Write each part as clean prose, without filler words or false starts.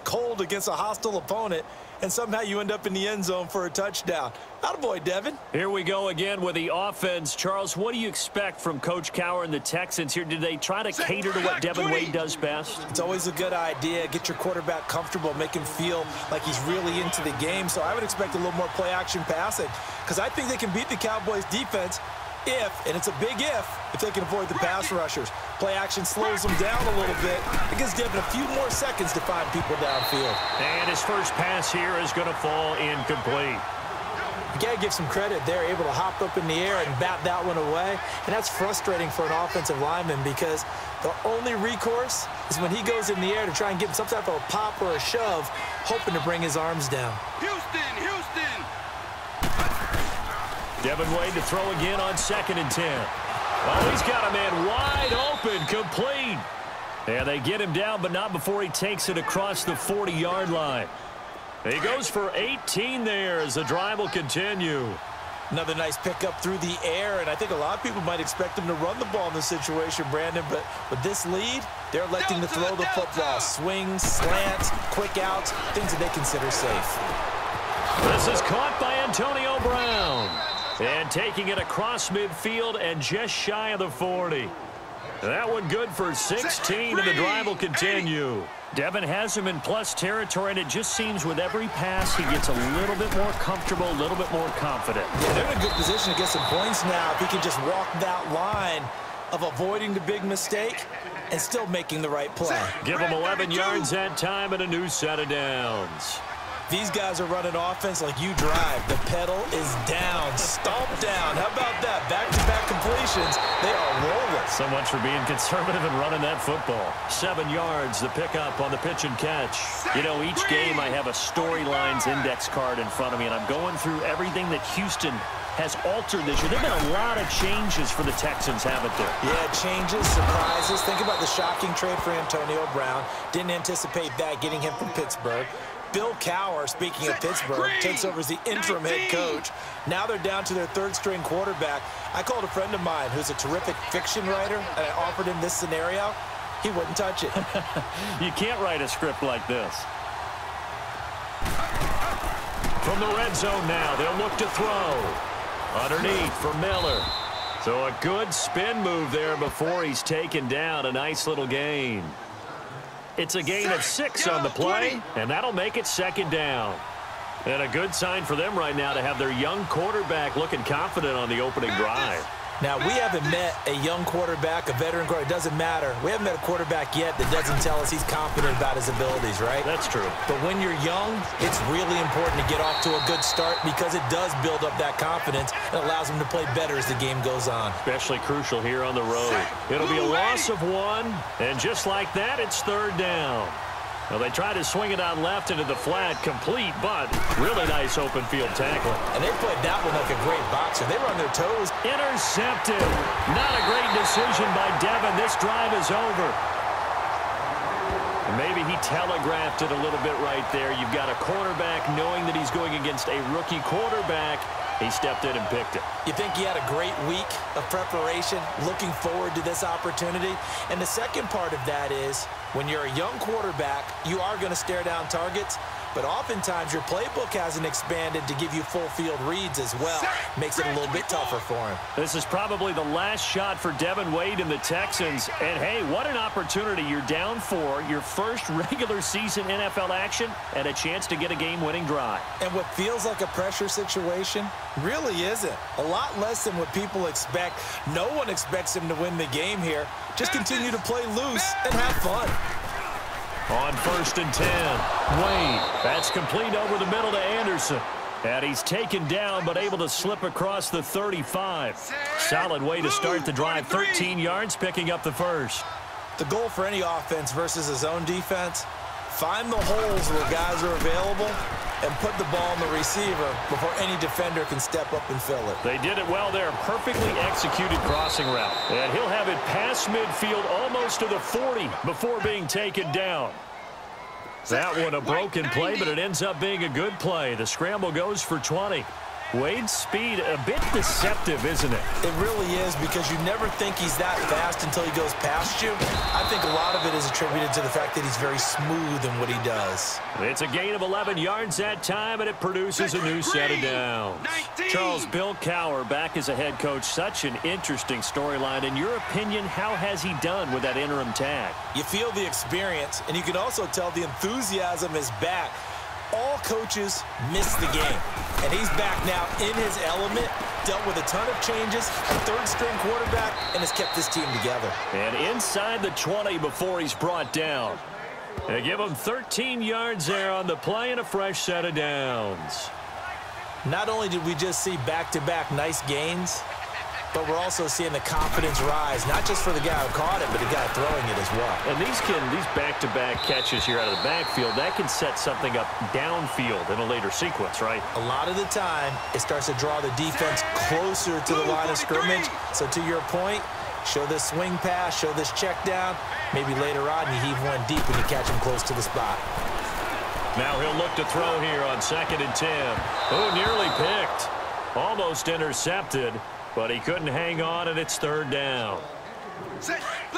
cold against a hostile opponent, and somehow you end up in the end zone for a touchdown. Attaboy, Devin. Here we go again with the offense. Charles, what do you expect from Coach Cowher and the Texans here? Did they try to cater to what Devin Wade does best? It's always a good idea. Get your quarterback comfortable, make him feel like he's really into the game. So I would expect a little more play-action passing, because I think they can beat the Cowboys' defense if, and it's a big if they can avoid the pass rushers. Play action slows them down a little bit. It gives Devin a few more seconds to find people downfield. And his first pass here is going to fall incomplete. You got to give some credit. They're able to hop up in the air and bat that one away. And that's frustrating for an offensive lineman, because the only recourse is when he goes in the air to try and get some type of a pop or a shove, hoping to bring his arms down. Houston! Devin Wade to throw again on 2nd and 10. Oh, he's got a man wide open, complete. And they get him down, but not before he takes it across the 40-yard line. He goes for 18 there as the drive will continue. Another nice pickup through the air, and I think a lot of people might expect him to run the ball in this situation, Brandon, but with this lead, they're electing to throw the football. Swings, slants, quick outs, things that they consider safe. This is caught by Antonio Brown. And taking it across midfield and just shy of the 40. That one good for 16, and the drive will continue. Devin has him in plus territory, and it just seems with every pass he gets a little bit more comfortable, a little bit more confident. Yeah, they're in a good position to get some points now if he can just walk that line of avoiding the big mistake and still making the right play. Give him 11 yards that time and a new set of downs. These guys are running offense like you drive. The pedal is down, stomp down. How about that? Back-to-back completions. They are rolling. So much for being conservative and running that football. 7 yards, the pickup on the pitch and catch. You know, each game I have a storylines index card in front of me, and I'm going through everything that Houston has altered this year. There have been a lot of changes for the Texans, haven't there? Yeah, changes, surprises. Think about the shocking trade for Antonio Brown. Didn't anticipate that, getting him from Pittsburgh. Bill Cowher, speaking of Pittsburgh, takes over as the interim head coach. Now they're down to their 3rd-string quarterback. I called a friend of mine who's a terrific fiction writer, and I offered him this scenario. He wouldn't touch it. You can't write a script like this. From the red zone now, they'll look to throw. Underneath for Miller. So a good spin move there before he's taken down. A nice little gain. It's a gain of 6 on the play, and that'll make it 2nd down. And a good sign for them right now to have their young quarterback looking confident on the opening drive. Now, we haven't met a young quarterback, a veteran quarterback. It doesn't matter. We haven't met a quarterback yet that doesn't tell us he's confident about his abilities, right? That's true. But when you're young, it's really important to get off to a good start, because it does build up that confidence and allows him to play better as the game goes on. Especially crucial here on the road. It'll be a loss of 1, and just like that, it's 3rd down. Well, they try to swing it on left into the flat, complete, but really nice open field tackling. And they played that one like a great boxer. They were on their toes. Intercepted. Not a great decision by Devin. This drive is over. Maybe he telegraphed it a little bit right there. You've got a quarterback knowing that he's going against a rookie quarterback. He stepped in and picked it. You think he had a great week of preparation, looking forward to this opportunity? And the second part of that is, when you're a young quarterback, you are going to stare down targets, but oftentimes your playbook hasn't expanded to give you full field reads as well. Makes it a little bit tougher for him. This is probably the last shot for Devin Wade and the Texans. And, hey, what an opportunity. You're down 4, your first regular season NFL action, and a chance to get a game-winning drive. And what feels like a pressure situation really isn't. A lot less than what people expect. No one expects him to win the game here. Just continue to play loose and have fun. On 1st and 10, Wade. That's complete over the middle to Anderson. And he's taken down, but able to slip across the 35. Solid way to start the drive. 13 yards, picking up the first. The goal for any offense versus his own defense, find the holes where guys are available and put the ball on the receiver before any defender can step up and fill it. They did it well there. Perfectly executed crossing route. And he'll have it past midfield almost to the 40 before being taken down. That one a broken play, but it ends up being a good play. The scramble goes for 20. Wade's speed, a bit deceptive, isn't it? It really is, because you never think he's that fast until he goes past you. I think a lot of it is attributed to the fact that he's very smooth in what he does. It's a gain of 11 yards that time, and it produces a new set of downs. 19. Charles, Bill Cowher back as a head coach. Such an interesting storyline. In your opinion, how has he done with that interim tag? You feel the experience, and you can also tell the enthusiasm is back. All coaches miss the game, and he's back now in his element, dealt with a ton of changes, a third-string quarterback, and has kept this team together. And inside the 20 before he's brought down. They give him 13 yards there on the play and a fresh set of downs. Not only did we just see back-to-back nice gains, but we're also seeing the confidence rise, not just for the guy who caught it, but the guy throwing it as well. And these back-to-back catches here out of the backfield, that can set something up downfield in a later sequence, right? A lot of the time, it starts to draw the defense closer to the line of scrimmage. So to your point, show this swing pass, show this check down. Maybe later on you heave one deep and you catch him close to the spot. Now he'll look to throw here on 2nd and 10. Oh, nearly picked. Almost intercepted. But he couldn't hang on, and it's 3rd down.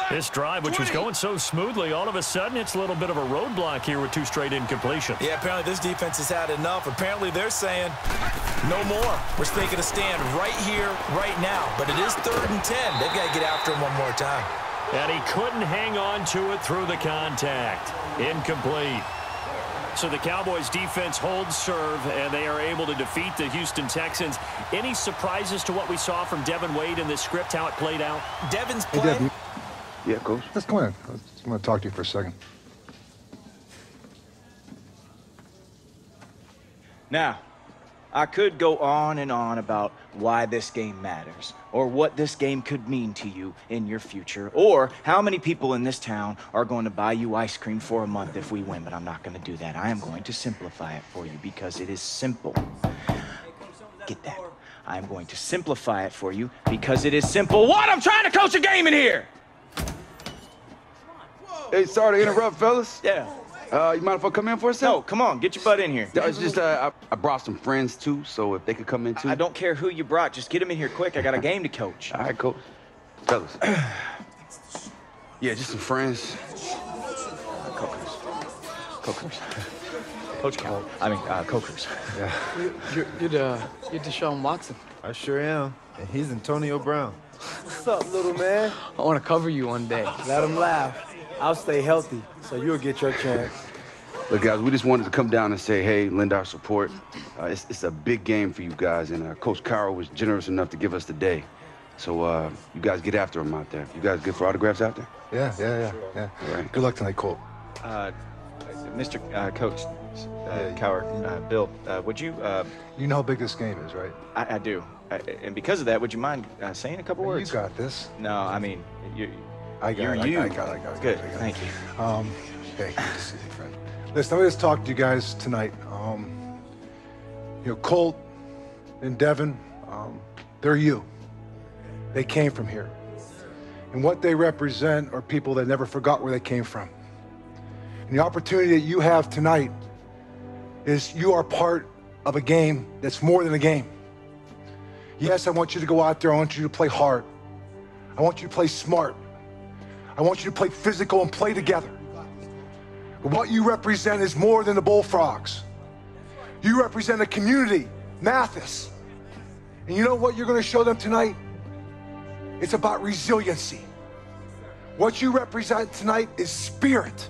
This drive, which was going so smoothly, all of a sudden it's a little bit of a roadblock here with 2 straight incompletions. Yeah, apparently this defense has had enough. Apparently they're saying, no more. We're taking a stand right here, right now. But it is 3rd and 10. They've got to get after him one more time. And he couldn't hang on to it through the contact. Incomplete. So the Cowboys defense holds serve, and they are able to defeat the Houston Texans. Any surprises to what we saw from Devin Wade in this script, how it played out? Devin's playing. Yeah, Coach. Let's come in. I just want to talk to you for a second. Now, I could go on and on about why this game matters, or what this game could mean to you in your future, or how many people in this town are going to buy you ice cream for a month if we win, but I'm not going to do that. I am going to simplify it for you because it is simple. Get that? I'm going to simplify it for you because it is simple. What? I'm trying to coach a game in here! Hey, sorry to interrupt, fellas. Yeah. You mind if I come in for a second? No, come on, get your butt in here. It's just, I brought some friends, too, so if they could come in, too. I don't care who you brought. Just get them in here quick. I got a game to coach. All right, Coach. Fellas. Yeah, just some friends. Cokers. Coach Cal. I mean, Cokers. Yeah. You're Deshaun Watson. I sure am. And he's Antonio Brown. What's up, little man? I want to cover you one day. Let him laugh. I'll stay healthy, so you'll get your chance. Look, guys, we just wanted to come down and say, hey, lend our support. It's a big game for you guys, and Coach Cowher was generous enough to give us the day. So you guys get after him out there. You guys good for autographs out there? Yeah. All right. Good luck tonight, Colt. Mr. Coach Cowher, Bill, would you... You know how big this game is, right? I do. And because of that, would you mind saying a couple words? You got this. No, I mean, I got it. Good, thank you. Hey, good to see you, friend. Listen, let me just talk to you guys tonight. Colt and Devin, they're you. They came from here. And what they represent are people that never forgot where they came from. And the opportunity that you have tonight is you are part of a game that's more than a game. Yes, I want you to go out there. I want you to play hard. I want you to play smart. I want you to play physical and play together. But what you represent is more than the Bullfrogs. You represent a community, Mathis. And you know what you're going to show them tonight? It's about resiliency. What you represent tonight is spirit.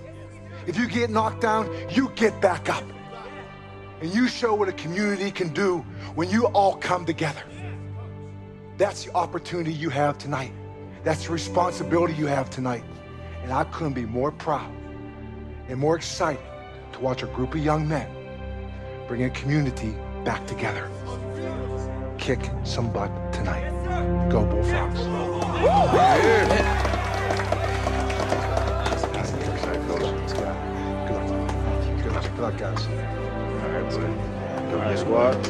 If you get knocked down, you get back up. And you show what a community can do when you all come together. That's the opportunity you have tonight. That's the responsibility you have tonight. And I couldn't be more proud and more excited to watch a group of young men bring a community back together. Kick some butt tonight. Go Bullfrogs. Good luck, guys. All right, buddy. Go get squads.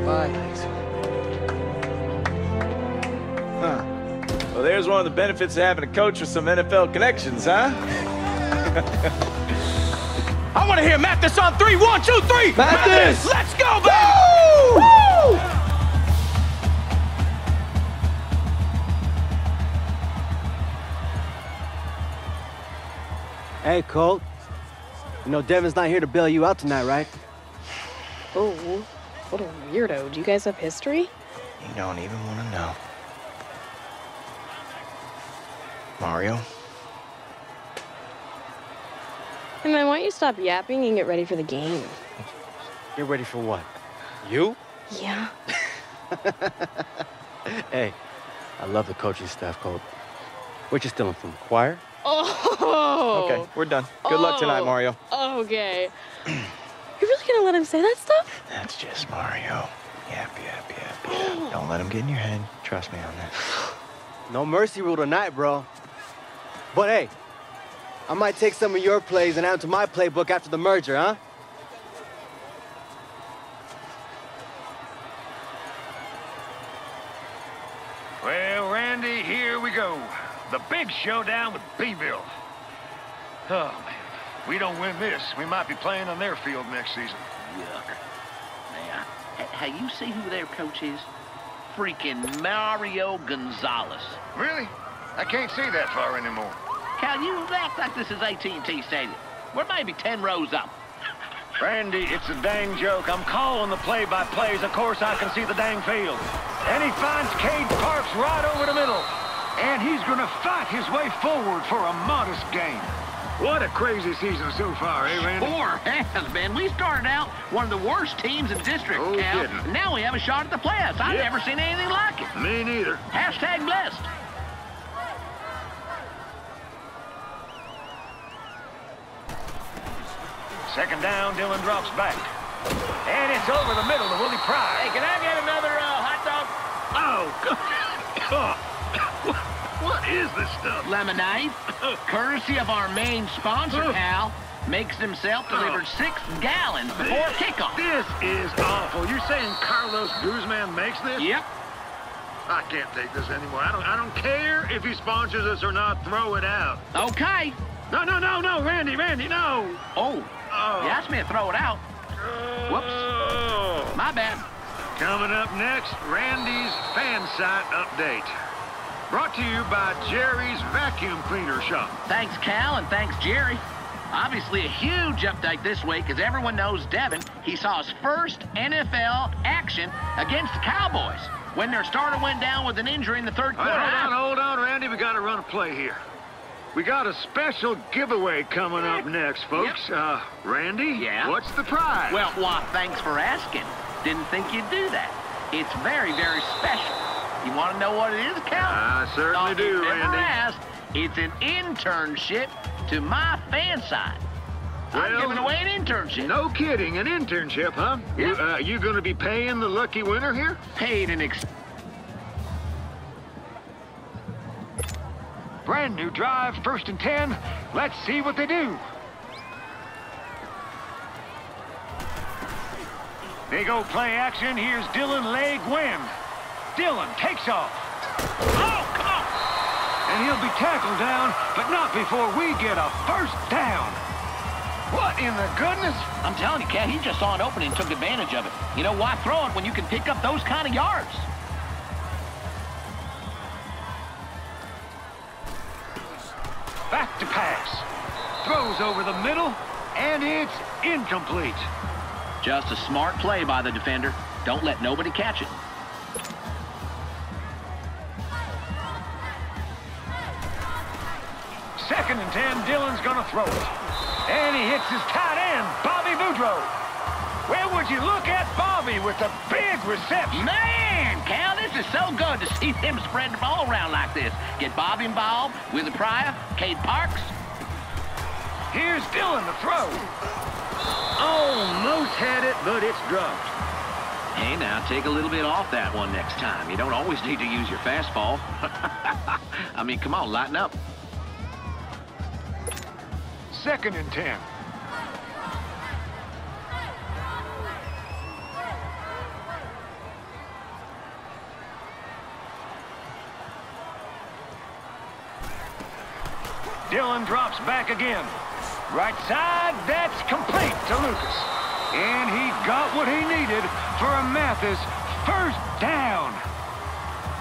Bye. Well, there's one of the benefits of having a coach with some NFL connections, huh? I want to hear Mathis on 3. 1, 2, 3. Mathis! Let's go, baby! Woo! Hey, Colt. You know Devin's not here to bail you out tonight, right? Oh, what a weirdo. Do you guys have history? You don't even want to know. Mario? Hey, man, why don't you stop yapping and get ready for the game? Get ready for what? You? Yeah. Hey, I love the coaching staff, Colt. What you stealing from? Choir? Oh! Okay, we're done. Good luck tonight, Mario. Okay. You're really gonna let him say that stuff? That's just Mario. Yap. Don't let him get in your head. Trust me on that. No mercy rule tonight, bro. But hey, I might take some of your plays and add them to my playbook after the merger, huh? Well, Randy, here we go. The big showdown with B-Bill. Oh, man. We don't win this, we might be playing on their field next season. Yuck. Now, hey, you see who their coach is? Freaking Mario Gonzalez. Really? I can't see that far anymore. Cal, you act like this is AT&T Stadium. We're maybe 10 rows up. Randy, it's a dang joke. I'm calling the play-by-plays. Of course, I can see the dang field. And he finds Cade Parks right over the middle. And he's going to fight his way forward for a modest gain. What a crazy season so far, eh, Randy? Sure has been. We started out one of the worst teams in district, Oh, Cal. kidding. And now we have a shot at the playoffs. I've Yep. never seen anything like it. Me neither. Hashtag blessed. Second down, Dylan drops back. And it's over the middle to Willie Pryor. Hey, can I get another hot dog? Oh, what is this stuff? Lemonade, courtesy of our main sponsor, Cal, makes himself delivered 6 gallons before kickoff. This is awful. You're saying Carlos Guzman makes this? Yep. I can't take this anymore. I don't care if he sponsors us or not. Throw it out. Okay. No, Randy, no. Oh, Oh. you asked me to throw it out. Whoops. Oh. My bad. Coming up next, Randy's fan site update. Brought to you by Jerry's Vacuum Cleaner Shop. Thanks, Cal, and thanks, Jerry. Obviously, a huge update this week, as everyone knows Devin. He saw his first NFL action against the Cowboys when their starter went down with an injury in the third quarter. Hold on, Randy. We got to run a play here. We got a special giveaway coming up next, folks. Yep. Randy? Yeah? What's the prize? Well, thanks for asking. Didn't think you'd do that. It's very, very special. You want to know what it is, Cal? I certainly do, Never Randy. asked. It's an internship to my fan site. I'm Well, giving away an internship. No kidding, an internship, huh? Yep. You going to be paying the lucky winner here? Paid an Brand new drive, 1st and 10. Let's see what they do. They go play action. Here's Dylan Leg Wynn. Dylan takes off. Oh, come on! And he'll be tackled down, but not before we get a first down. What in the goodness? I'm telling you, Cal, he just saw an opening and took advantage of it. You know, why throw it when you can pick up those kind of yards? Back to pass. Throws over the middle, and it's incomplete. Just a smart play by the defender. Don't let nobody catch it. Second and 10, Dylan's gonna throw it. And he hits his tight end, Bobby Boudreaux. Where would you look at Bobby with a big reception? Man, Cal, this is so good to see them spread the ball around like this. Get Bobby involved, Willie Pryor, Cade Parks. Here's Dylan to throw. Almost had it, but it's dropped. Hey, now, take a little bit off that one next time. You don't always need to use your fastball. I mean, come on, lighten up. Second and 10. Dylan drops back again. Right side, that's complete to Lucas. And he got what he needed for a Mathis first down.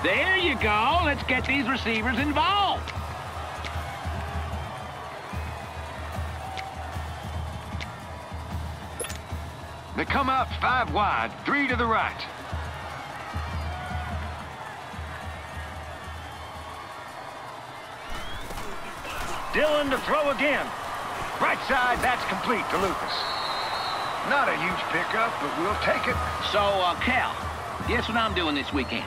There you go. Let's get these receivers involved. They come out 5 wide, 3 to the right. Dillon to throw again. Right side, that's complete to Lucas. Not a huge pickup, but we'll take it. So, Cal, guess what I'm doing this weekend?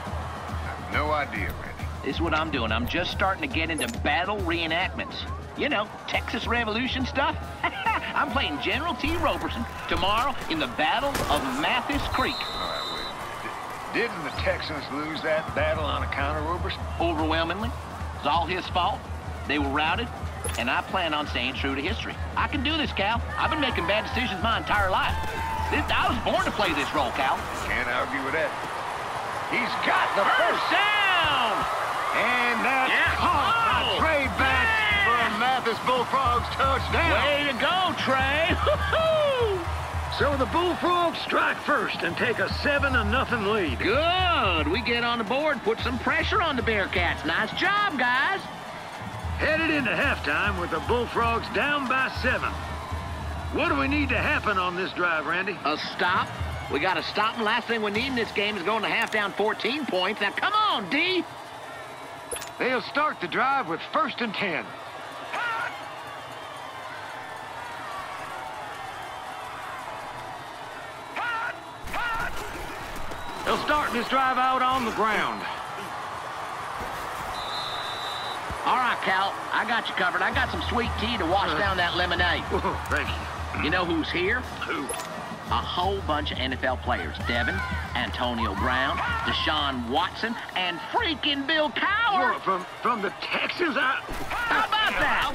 No idea, Randy. This is what I'm doing. I'm just starting to get into battle reenactments. You know, Texas Revolution stuff. I'm playing General T. Roberson tomorrow in the Battle of Mathis Creek. All right, wait. Didn't the Texans lose that battle on account of Roberson? Overwhelmingly. It's all his fault. They were routed, and I plan on staying true to history. I can do this, Cal. I've been making bad decisions my entire life. I was born to play this role, Cal. Can't argue with that. He's got the first down! And that's caught. A trade back for a Mathis Bullfrogs touchdown. Way to go, Trey. So the Bullfrogs strike first and take a 7-0 lead. Good. We get on the board, put some pressure on the Bearcats. Nice job, guys. Headed into halftime with the Bullfrogs down by 7. What do we need to happen on this drive, Randy? A stop. We got to stop, and last thing we need in this game is going to half down 14 points. Now, come on, D. They'll start the drive with 1st and 10. They'll start this drive out on the ground. All right, Cal, I got you covered. I got some sweet tea to wash down that lemonade. Oh, thank you. You know who's here? Who? A whole bunch of NFL players. Devin, Antonio Brown, Deshaun Watson, and freaking Bill Cowher. What, from the Texans? How about that?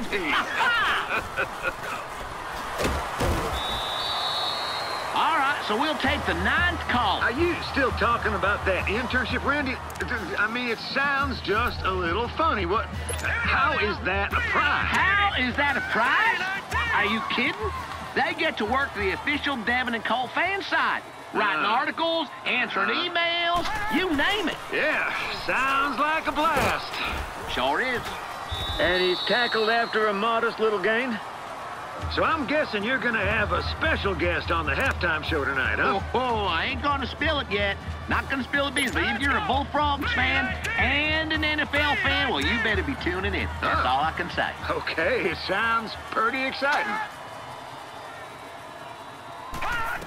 All right, so we'll take the 9th call. Are you still talking about that internship, Randy? I mean, it sounds just a little funny. How is that a prize? How is that a prize? Are you kidding? They get to work the official Devin and Cole fan side. Writing articles, answering emails, you name it. Yeah, sounds like a blast. Sure is. And he's tackled after a modest little gain. So I'm guessing you're going to have a special guest on the halftime show tonight, huh? Oh, I ain't going to spill it yet. Not going to spill the beans, but if you're a Bullfrogs fan and an NFL fan, well, you better be tuning in. That's all I can say. Okay, it sounds pretty exciting.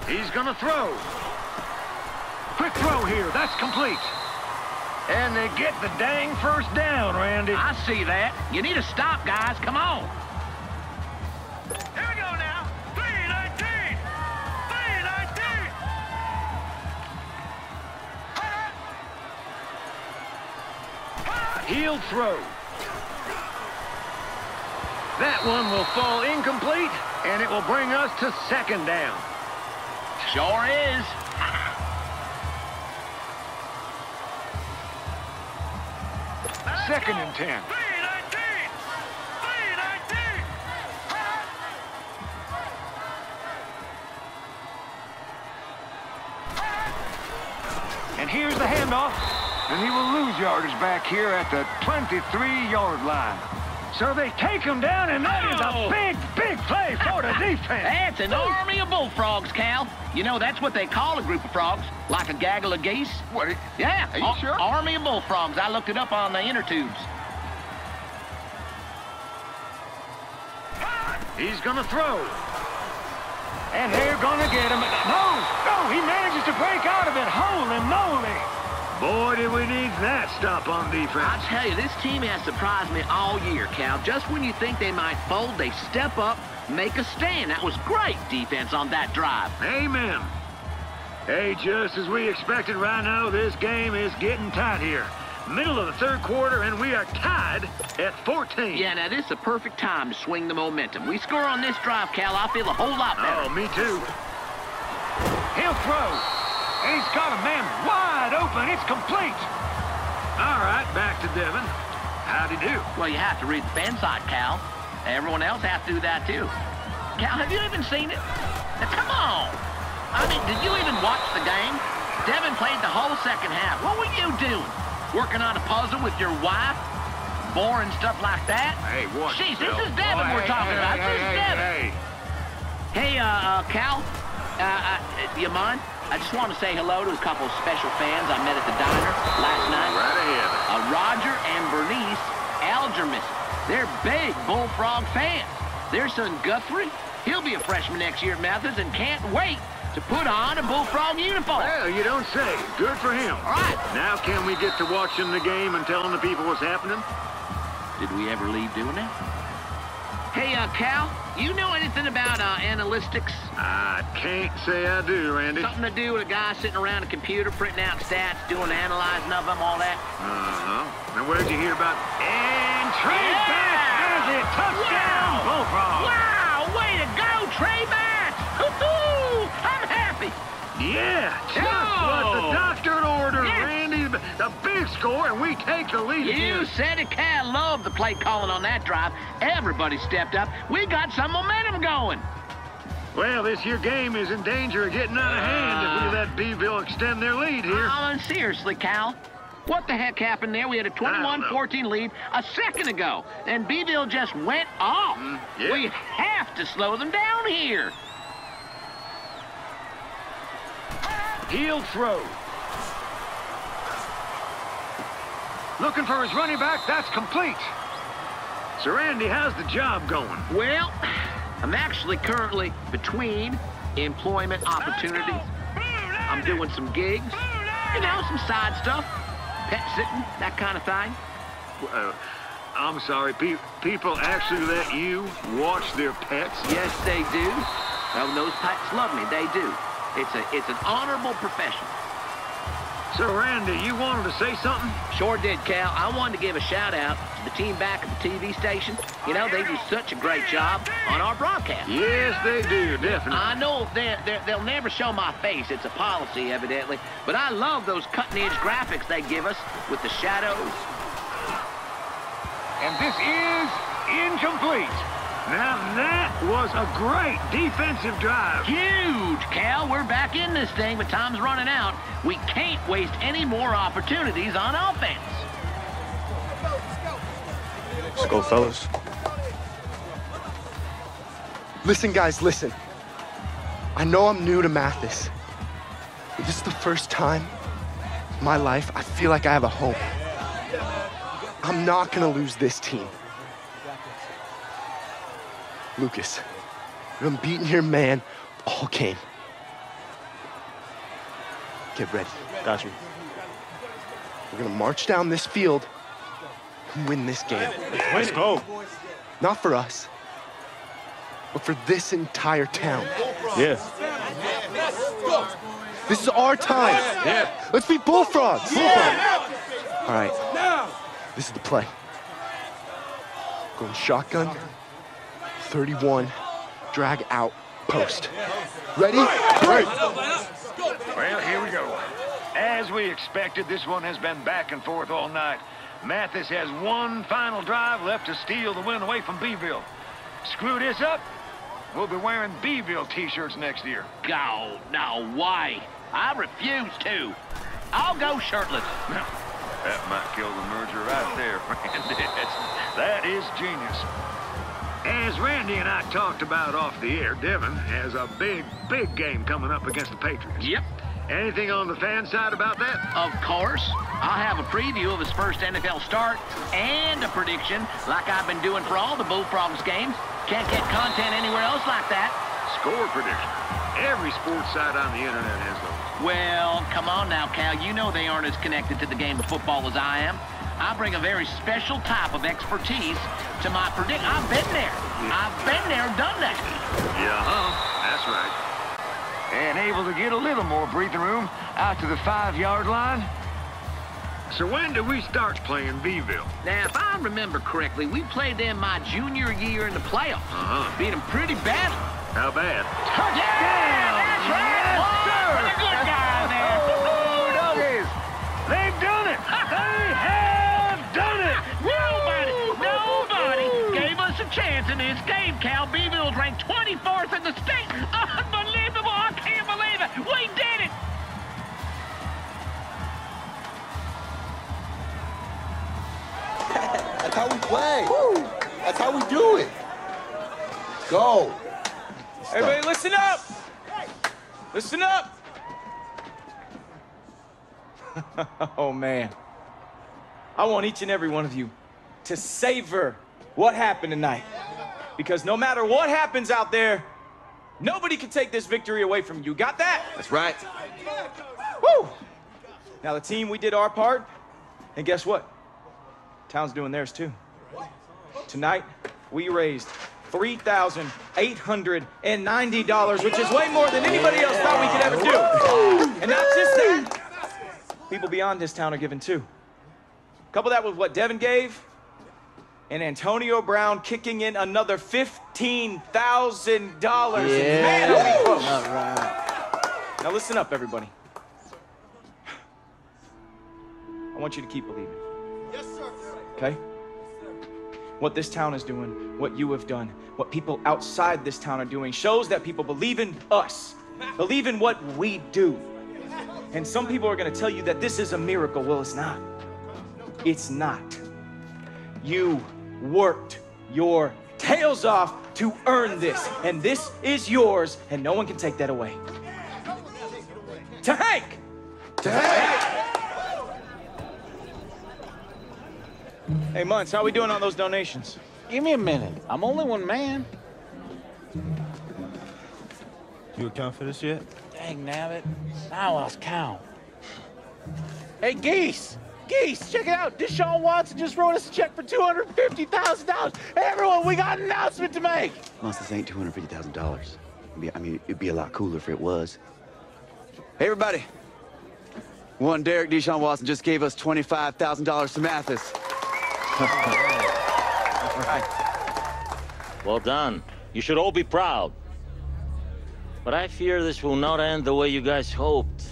He's going to throw. Quick throw here. That's complete. And they get the dang first down, Randy. I see that. You need to stop, guys. Come on. Here we go now. 3-19. 3-19. He'll throw. That one will fall incomplete, and it will bring us to 2nd down. Sure is. 2nd and 10. And here's the handoff. And he will lose yardage back here at the 23-yard line. So they take him down, and that is a big, big play for the defense. That's an army of Bullfrogs, Cal. You know, that's what they call a group of frogs, like a gaggle of geese. What? Yeah, Are you sure? Army of Bullfrogs. I looked it up on the inner tubes. He's going to throw. And they're going to get him. No, he manages to break out of it. Holy moly. Boy, did we need that stop on defense. I tell you, this team has surprised me all year, Cal. Just when you think they might fold, they step up, make a stand. That was great defense on that drive. Amen. Hey, just as we expected right now, this game is getting tight here. Middle of the 3rd quarter, and we are tied at 14. Yeah, now this is a perfect time to swing the momentum. We score on this drive, Cal, I feel a whole lot better. Oh, me too. He'll throw. And he's got a man wide open. It's complete. All right, back to Devin. How'd he do? Well, you have to read the fan side, Cal. Everyone else has to do that, too. Cal, have you even seen it? Now, come on. I mean, did you even watch the game? Devin played the whole second half. What were you doing? Working on a puzzle with your wife? Boring stuff like that? Hey, watch Jeez, yourself. this is Devin we're talking about. This is Devin. Hey, Cal, you mind? I just want to say hello to a couple of special fans I met at the diner last night. Right ahead. Roger and Bernice Algermis. They're big Bullfrog fans. Their son Guthrie, he'll be a freshman next year at Mathis and can't wait to put on a Bullfrog uniform. Well, you don't say. Good for him. All right. Now can we get to watching the game and telling the people what's happening? Did we ever leave doing that? Hey, Cal, you know anything about analytics? I can't say I do, Randy. Something to do with a guy sitting around a computer, printing out stats, doing analyzing of them, all that? Uh-huh. Now, where'd you hear about... And Trey Batts has it! Touchdown, Bullfrog! Wow, way to go, Trey Batts! Hoo-hoo! I'm happy! Yeah, just what the doctor ordered, Yes. Randy. A big score, and we take the lead You again. said it, Cal. Loved the play calling on that drive. Everybody stepped up. We got some momentum going. Well, this here game is in danger of getting out of hand if we let Beeville extend their lead here. Seriously, Cal. What the heck happened there? We had a 21-14 lead a second ago, and Beeville just went off. Yeah. We have to slow them down here. He'll throw. Looking for his running back. That's complete. So, Randy, how's the job going? Well, I'm actually currently between employment opportunities. I'm doing some gigs, you know, some side stuff, pet sitting, that kind of thing. I'm sorry, people actually let you watch their pets? Yes, they do. Well, those pets love me. They do. It's an honorable profession. So, Randy, you wanted to say something? Sure did, Cal. I wanted to give a shout-out to the team back at the TV station. You know, they do such a great job on our broadcast. Yes, they do, definitely. I know they'll never show my face. It's a policy, evidently. But I love those cutting-edge graphics they give us with the shadows. And this is incomplete. Now, that was a great defensive drive. Huge, Cal. We're back in this thing, but time's running out. We can't waste any more opportunities on offense. Let's go, fellas. Listen, guys, listen. I know I'm new to Mathis, but this is the first time in my life I feel like I have a home. I'm not gonna lose this team. Lucas, you're unbeaten here, man, all game. Get ready. Got you. We're gonna march down this field and win this game. Let's go. Not for us, but for this entire town. Yeah. This is our time. Yeah. Let's be Bullfrogs. Yeah. All right. This is the play. Going shotgun. 31, drag out, post. Ready? Right. Well, here we go. As we expected, this one has been back and forth all night. Mathis has one final drive left to steal the win away from Beeville. Screw this up, we'll be wearing Beeville t-shirts next year. Oh, no way. I refuse to. I'll go shirtless. That might kill the merger right there, Randy. That is genius. As Randy and I talked about off the air, Devin has a big game coming up against the Patriots. Yep. Anything on the fan side about that? Of course. I'll have a preview of his first NFL start and a prediction like I've been doing for all the Bullfrogs games. Can't get content anywhere else like that. Score prediction. Every sports site on the internet has those. Well, come on now, Cal. You know they aren't as connected to the game of football as I am. I bring a very special type of expertise to my prediction. I've been there. Yeah. I've been there, done that. Yeah, that's right. And able to get a little more breathing room out to the 5-yard line. So when do we start playing Beeville? Now, if I remember correctly, we played them my junior year in the playoffs. Beat them pretty badly. How bad? Touchdown! That's right! Yes, sir! Pretty good guy there. Oh, doggies! They've done it! They have done it! Nobody gave us a chance in this game, Cal. Beeville's ranked 24th in the state. Unbelievable. I can't believe it. We did it. That's how we play. Woo. That's how we do it. Go. Everybody listen up. Listen up. Oh, man. I want each and every one of you to savor what happened tonight. Because no matter what happens out there, nobody can take this victory away from you. Got that? That's right. Woo! Now, the team, we did our part. And guess what? Town's doing theirs, too. Tonight, we raised $3,890, which is way more than anybody else thought we could ever do. And not just that, people beyond this town are giving, too. Couple that with what Devin gave, and Antonio Brown kicking in another $15,000. Yeah. Man, are we close. All right. Now listen up, everybody. I want you to keep believing. Yes, sir. Okay? What this town is doing, what you have done, what people outside this town are doing shows that people believe in us, believe in what we do. And some people are going to tell you that this is a miracle. Well, it's not. It's not. You worked your tails off to earn this, and this is yours, and no one can take that away. To Hank! To Hank! Hey, Muntz, how we doing on those donations? Give me a minute. I'm only one man. You account for this yet? Dang nabbit. I lost count. Hey, Geese! Geese, check it out. Deshaun Watson just wrote us a check for $250,000. Hey, everyone, we got an announcement to make. Must this ain't $250,000. I mean, it'd be a lot cooler if it was. Hey, everybody. One Derek Deshaun Watson just gave us $25,000 to Mathis. All right. Well done. You should all be proud. But I fear this will not end the way you guys hoped.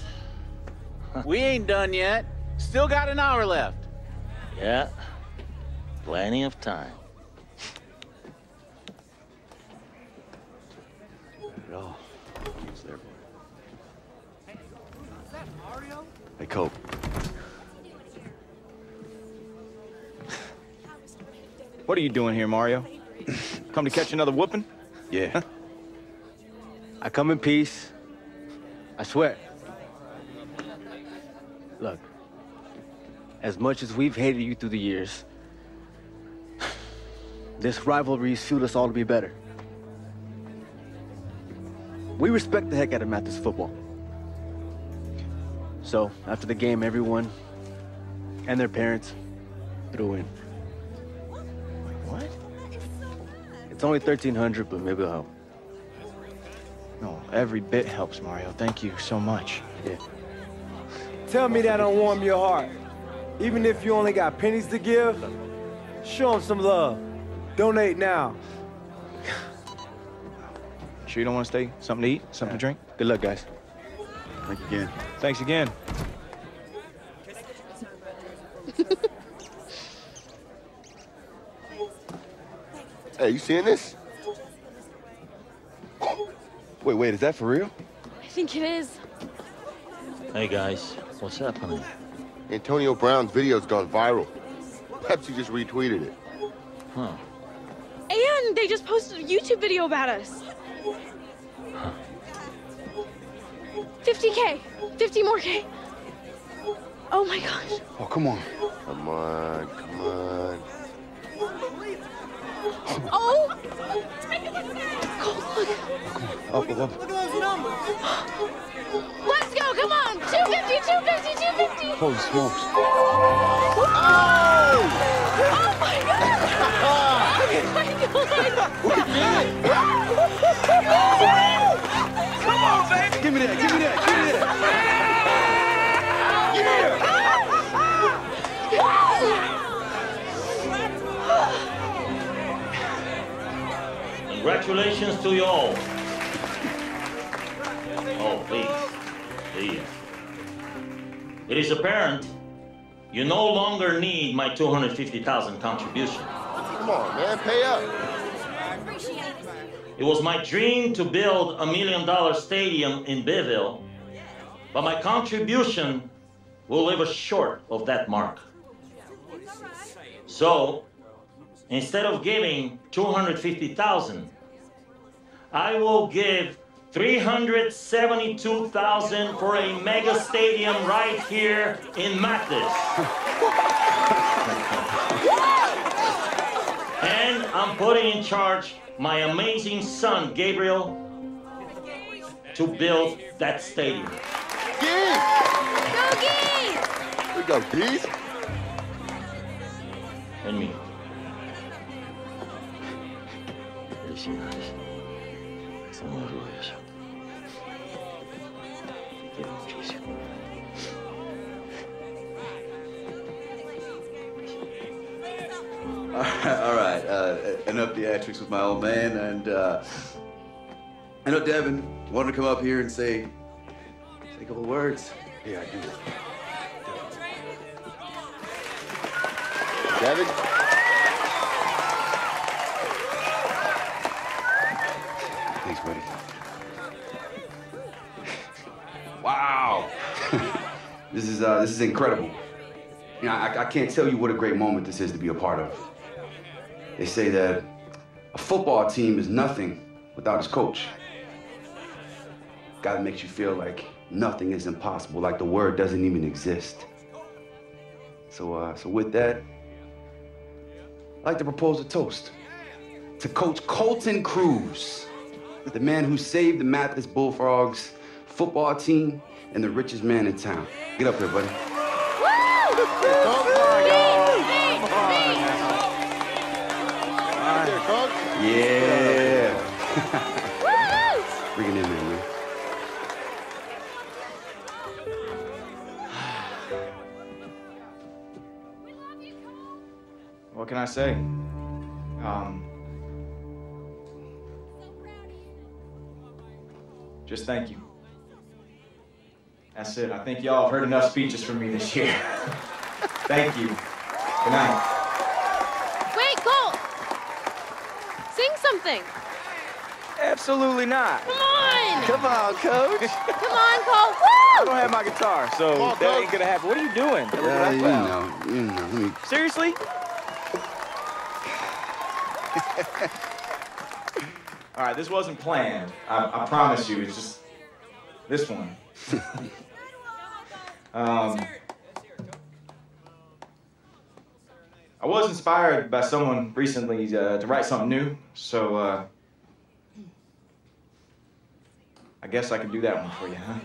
We ain't done yet. Still got an hour left. Yeah, plenty of time. Oh, it's there, boy. Hey, Cope. What are you doing here, Mario? Come to catch another whooping? Yeah. I come in peace. I swear. Look, as much as we've hated you through the years, this rivalry's fueled us all to be better. We respect the heck out of Mathis football. So, after the game, everyone and their parents threw in. What? It's only $1,300, but maybe it'll help. No, every bit helps, Mario. Thank you so much. Yeah. Tell me that don't warm your heart. Even if you only got pennies to give, show them some love. Donate now. Sure you don't want to stay? Something to eat? Something to drink? Good luck, guys. Thank you again. Thanks again. Hey, you seeing this? Wait, is that for real? I think it is. Hey, guys, what's happening? Antonio Brown's video's gone viral. Pepsi just retweeted it. Huh. And they just posted a YouTube video about us. Huh. 50K. 50 more K. Oh my gosh. Oh, come on. Come on, come on. Oh! Cole, look. Up. Look at those numbers. Let's go, come on. 250, 250, 250. Holy smokes. Oh! Oh my God. Come on, baby. Give me that. Congratulations to you all. Oh, please. It is apparent you no longer need my $250,000 contribution. Come on, man, pay up. It was my dream to build $1 million stadium in Beville, but my contribution will live short of that mark. So, instead of giving $250,000, I will give $372,000 for a mega stadium right here in Mathis. And I'm putting in charge my amazing son, Gabriel, to build that stadium. Geese! Go Geese! We go, Geese. And me. Felicidades. São orgulhos. Que difícil. All right. Enough theatrics with my old man, and I know Devin wanted to come up here and say a couple words. Yeah, I do. Devin. Thanks, buddy. Wow. This is incredible. You know, I can't tell you what a great moment this is to be a part of. They say that a football team is nothing without its coach. Guy that makes you feel like nothing is impossible, like the word doesn't even exist. So with that, I'd like to propose a toast to Coach Colton Cruz, the man who saved the Mathis Bullfrogs football team and the richest man in town. Get up here, buddy. Yeah. Bring it in there, man. What can I say? Just thank you. That's it. I think y'all have heard enough speeches from me this year. Thank you. Good night. Wait, Colt! Sing something. Absolutely not. Come on! Come on, Coach. Come on, Colt. I Woo! don't have my guitar, so that ain't gonna happen. What are you doing? You know. Let me... Seriously? All right, this wasn't planned. I promise you. It's just this one. I was inspired by someone recently to write something new, so I guess I could do that one for you, huh?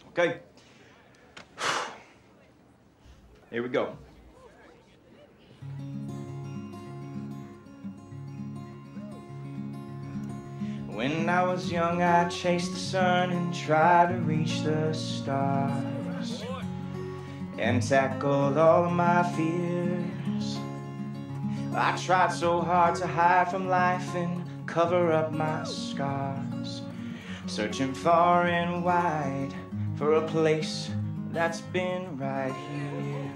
Okay. Here we go. When I was young, I chased the sun and tried to reach the stars and tackled all of my fears. I tried so hard to hide from life and cover up my scars, searching far and wide for a place that's been right here.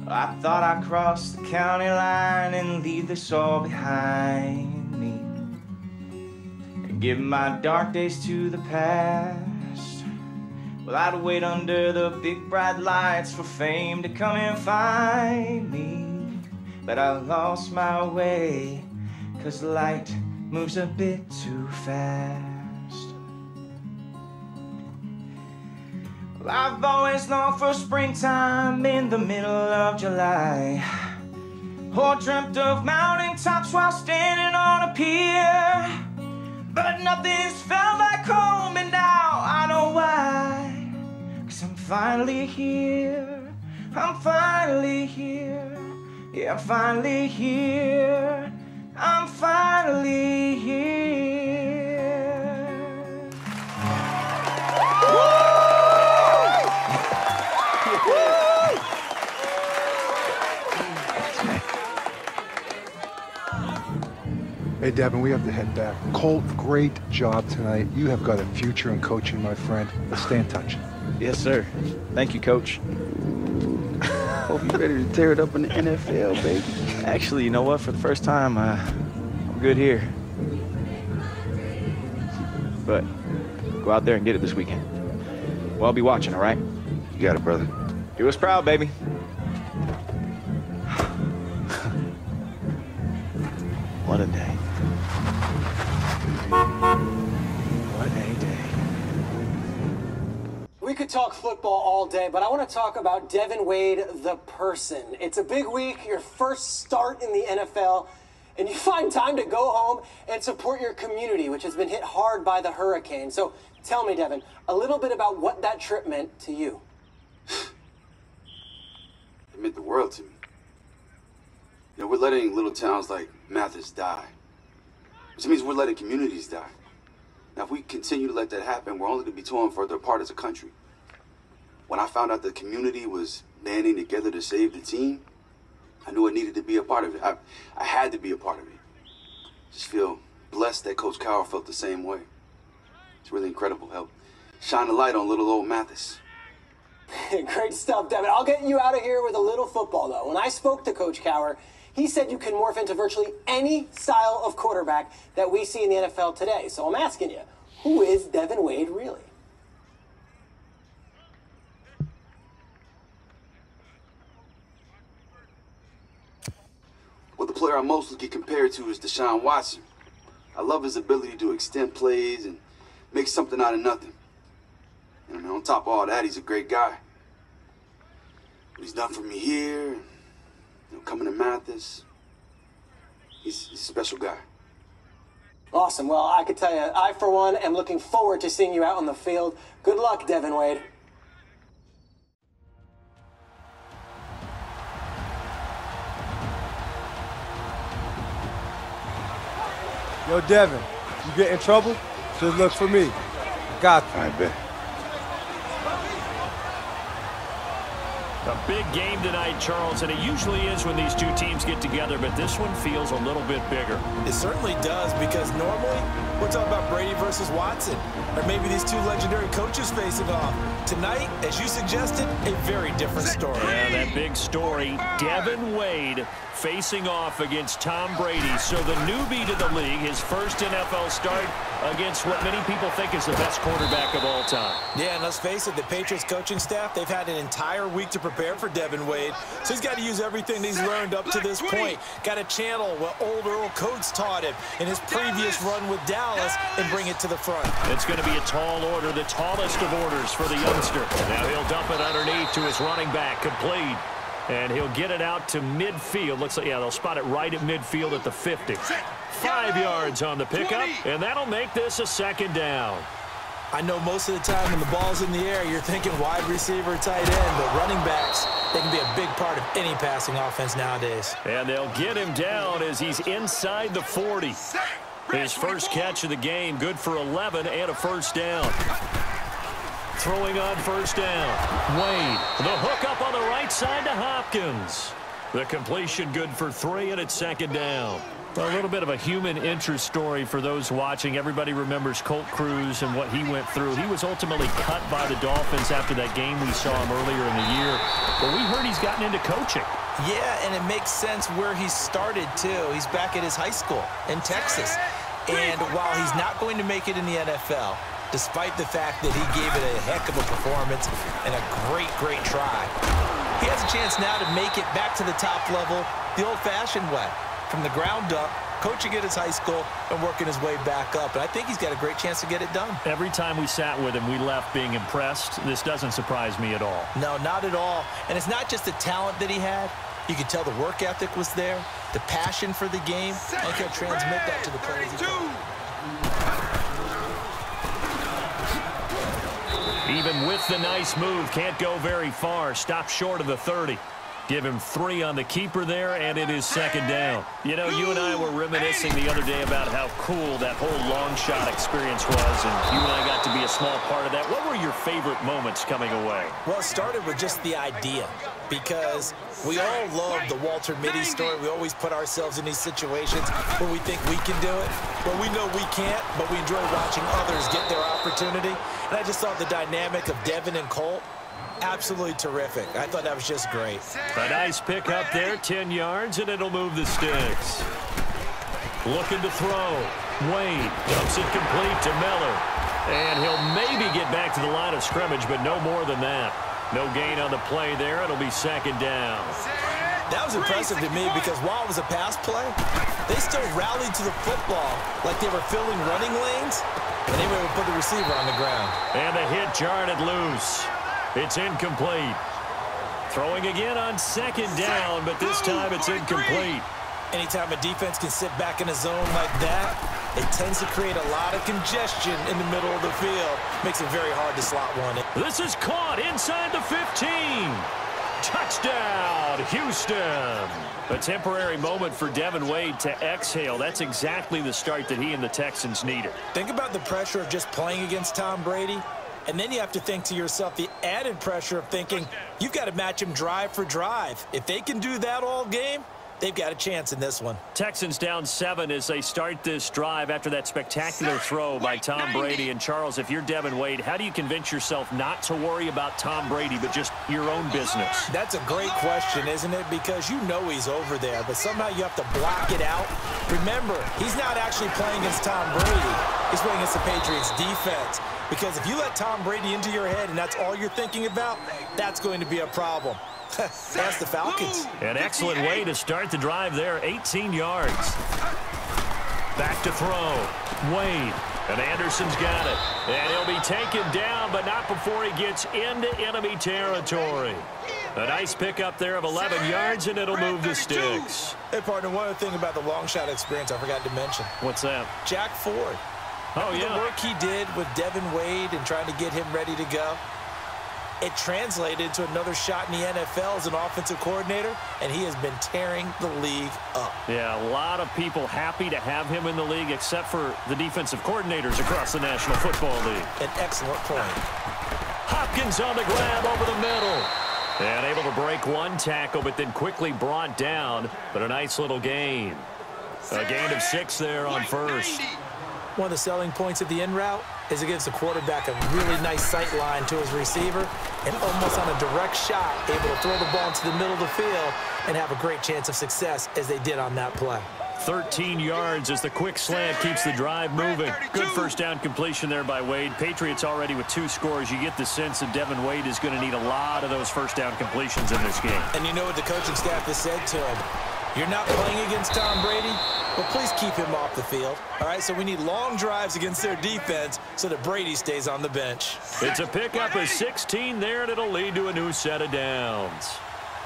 I thought I'd cross the county line and leave this all behind me and give my dark days to the past. Well, I'd wait under the big bright lights for fame to come and find me, but I lost my way 'cause light moves a bit too fast. I've always longed for springtime in the middle of July, or dreamt of mountaintops while standing on a pier, but nothing's felt like home, and now I know why. 'Cause I'm finally here, I'm finally here, yeah, I'm finally here, I'm finally here. Woo! Hey, Devin, we have to head back. Colt, great job tonight. You have got a future in coaching, my friend. Let's stay in touch. Yes, sir. Thank you, Coach. Hope you're ready to tear it up in the NFL, baby. Actually, you know what? For the first time, I'm good here. But go out there and get it this weekend. Well, I'll be watching, all right? You got it, brother. Do us proud, baby. What a day. What a day. We could talk football all day, but I want to talk about Devin Wade, the person. It's a big week, your first start in the NFL, and you find time to go home and support your community, which has been hit hard by the hurricane. So tell me, Devin, a little bit about what that trip meant to you. It meant the world to me. You know, we're letting little towns like Mathis die, which means we're letting communities die. Now, if we continue to let that happen, we're only going to be torn further apart as a country. When I found out the community was banding together to save the team, I knew I needed to be a part of it. I had to be a part of it. Just feel blessed that Coach Cowher felt the same way. It's really incredible. Help shine a light on little old Mathis. Great stuff, Devin. I'll get you out of here with a little football, though. When I spoke to Coach Cowher, he said you can morph into virtually any style of quarterback that we see in the NFL today. So I'm asking you, who is Devin Wade really? Well, the player I mostly get compared to is Deshaun Watson. I love his ability to extend plays and make something out of nothing. And I mean, on top of all that, he's a great guy. What he's done for me here, you know, coming to Mathis, he's a special guy. Awesome. Well, I could tell you, I, for one, am looking forward to seeing you out on the field. Good luck, Devin Wade. Yo, Devin, you get in trouble? Just look for me. I got you. I bet. A big game tonight, Charles, and it usually is when these two teams get together, but this one feels a little bit bigger. It certainly does, because normally we're talking about Brady versus Watson, or maybe these two legendary coaches facing off. Tonight, as you suggested, a very different story. Yeah, that big story, Devin Wade facing off against Tom Brady. So the newbie to the league, his first NFL start against what many people think is the best quarterback of all time. Yeah, and let's face it, the Patriots coaching staff, they've had an entire week to prepare for Devin Wade. So he's got to use everything he's learned up to this point. Got to channel what old Earl Coates taught him in his previous run with Dallas and bring it to the front. It's going to be a tall order, the tallest of orders for the youngster. Now he'll dump it underneath to his running back, complete. And he'll get it out to midfield. Looks like, yeah, they'll spot it right at midfield at the 50. 5 yards on the pickup, and that'll make this a second down. I know most of the time when the ball's in the air, you're thinking wide receiver, tight end, but running backs, they can be a big part of any passing offense nowadays. And they'll get him down as he's inside the 40. His first catch of the game, good for 11 and a first down. Throwing on first down. Wade, the hook up on the right side to Hopkins. The completion good for 3, and it's second down. A little bit of a human interest story for those watching. Everybody remembers Colt Cruz and what he went through. He was ultimately cut by the Dolphins after that game we saw him earlier in the year. But we heard he's gotten into coaching. Yeah, and it makes sense where he started, too. He's back at his high school in Texas. And while he's not going to make it in the NFL, despite the fact that he gave it a heck of a performance and a great, great try, he has a chance now to make it back to the top level the old-fashioned way, from the ground up, coaching at his high school and working his way back up. And I think he's got a great chance to get it done. Every time we sat with him, we left being impressed. This doesn't surprise me at all. No, not at all. And it's not just the talent that he had. You could tell the work ethic was there, the passion for the game. I think he'll transmit that to the players. Even with the nice move, can't go very far. Stop short of the 30. Give him 3 on the keeper there, and it is second down. You know, you and I were reminiscing the other day about how cool that whole long shot experience was, and you and I got to be a small part of that. What were were your favorite moments coming away? Well, it started with just the idea, because we all love the Walter Mitty story. We always put ourselves in these situations where we think we can do it, but we know we can't, but we enjoy watching others get their opportunity. And I just thought the dynamic of Devin and Colt, absolutely terrific. I thought that was just great. A nice pick up there, 10 yards, and it'll move the sticks. Looking to throw. Wade dumps it complete to Miller. And he'll maybe get back to the line of scrimmage, but no more than that. No gain on the play there. It'll be second down. That was impressive to me because while it was a pass play, they still rallied to the football like they were filling running lanes, and they were able to put the receiver on the ground. And the hit jarred it loose. It's incomplete. Throwing again on second down, but this time it's incomplete. Anytime a defense can sit back in a zone like that, it tends to create a lot of congestion in the middle of the field. Makes it very hard to slot one in. This is caught inside the 15. Touchdown, Houston. A temporary moment for Devin Wade to exhale. That's exactly the start that he and the Texans needed. Think about the pressure of just playing against Tom Brady. And then you have to think to yourself the added pressure of thinking you've got to match him drive for drive. If they can do that all game, they've got a chance in this one. Texans down 7 as they start this drive after that spectacular throw by Tom Brady. And, Charles, if you're Devin Wade, how do you convince yourself not to worry about Tom Brady but just your own business? That's a great question, isn't it? Because you know he's over there, but somehow you have to block it out. Remember, he's not actually playing against Tom Brady. He's playing against the Patriots defense. Because if you let Tom Brady into your head and that's all you're thinking about, that's going to be a problem. That's the Falcons. An excellent way to start the drive there, 18 yards. Back to throw. Wade. And Anderson's got it. And he'll be taken down, but not before he gets into enemy territory. A nice pickup there of 11 yards, and it'll move the sticks. Hey, partner, one other thing about the long shot experience I forgot to mention. What's that? Jack Ford. Oh, yeah. The work he did with Devin Wade and trying to get him ready to go. It translated to another shot in the NFL as an offensive coordinator, and he has been tearing the league up. Yeah, a lot of people happy to have him in the league, except for the defensive coordinators across the National Football League. An excellent point. Hopkins on the grab over the middle. And able to break one tackle, but then quickly brought down. But a nice little gain. A gain of 6 there on first. One of the selling points of the in route is it gives the quarterback a really nice sight line to his receiver and almost on a direct shot able to throw the ball into the middle of the field and have a great chance of success as they did on that play. 13 yards as the quick slant keeps the drive moving. Good first down completion there by Wade. Patriots already with 2 scores. You get the sense that Devin Wade is going to need a lot of those first down completions in this game. And you know what the coaching staff has said to him? You're not playing against Tom Brady, but please keep him off the field. All right, so we need long drives against their defense so that Brady stays on the bench. It's a pickup of 16 there, and it'll lead to a new set of downs.